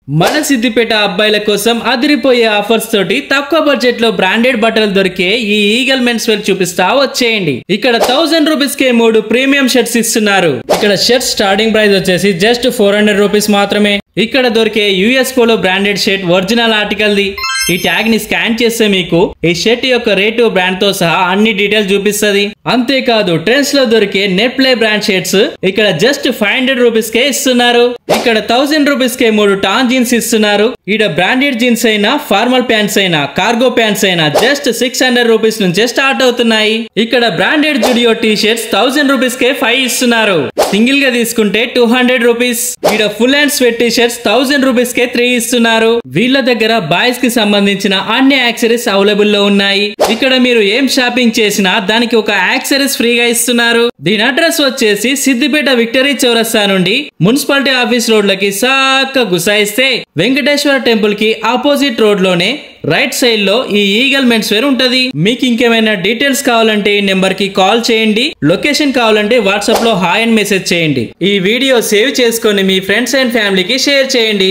మన సిద్దిపేట అబ్బాయిల కోసం అదిరిపోయే ఆఫర్స్ తోటి తక్కువ బడ్జెట్ లో బ్రాండెడ్ బట్టలు దొరికే ఈ ఈగల్ మెన్స్ వేర్ చూపిస్తా వచ్చేయండి. ఇక్కడ 1000 రూపీస్ కే 3 ప్రీమియం షర్ట్స్ ఇస్తున్నారు. ఇక్కడ షర్ట్స్ స్టార్టింగ్ ప్రైస్ వచ్చేసి జస్ట్ 400 రూపీస్ మాత్రమే. ఇక్కడ దొరికే US polo branded shirt original article the. ఈ ట్యాగ్ ని స్కాన్ చేస్తే మీకు ఈ షర్ట్ యొక్క రేటు బ్రాండ్ తో సహా అన్ని డీటెయిల్స్ చూపిస్తుంది. అంతేకాదు ట్రెండ్స్ లో దొరికే నెట్ ప్లే బ్రాండ్ షర్ట్స్ ఇక్కడ జస్ట్ 500 రూపీస్ కే ఇస్తున్నారు. ఇక్కడ 1000 రూపీస్ కే 3 టాన్ జీన్స్ ఇస్తున్నారు. ఇక్కడ బ్రాండెడ్ జీన్స్ అయినా ఫార్మల్ ప్యాంట్స్ అయినా కార్గో ప్యాంట్స్ అయినా జస్ట్ 600 రూపీస్ నుంచే స్టార్ట్ అవుతున్నాయి. ఇక్కడ branded Zudio T shirts 1000 rupees కే 5 ఇస్తున్నారు. సింగిల్ గా తీసుకుంటే 200 రూపీస్. ఇక్కడ full and sweat T shirts 1000 rupees కే 3 ఇస్తున్నారు. వీళ్ళ దగ్గర బాయ్స్ కి సంబంధించిన అన్ని యాక్సెసరీస్ అవైలబుల్ లో ఉన్నాయి. ఇక్కడ మీరు ఏం షాపింగ్ చేసినా దానికి ఒక యాక్సెసరీస్ ఫ్రీగా ఇస్తున్నారు. దీని అడ్రస్ వచ్చేసి సిద్దిపేట విక్టరీ చౌరస్తా నుండి మున్సిపాలిటీ ఆఫీస్ రోడ్ లకి సాక్క గుసాయిస్తే వెంకటేశ్వర టెంపుల్ కి ఆపోజిట్ రోడ్ లోనే రైట్ సైడ్ లో ఈ ఈగల్ మెన్స్ వేర్ ఉంటది. మీకు ఇంకేమైనా డీటెయిల్స్ కావాలంటే ఈ నెంబర్ కి కాల్ చేయండి. లొకేషన్ కావాలంటే వాట్సాప్ లో హాయ్ అని మెసేజ్ చేయండి. ఈ వీడియో సేవ్ చేసుకొని మీ ఫ్రెండ్స్ అండ్ ఫ్యామిలీకి షేర్ చేయండి.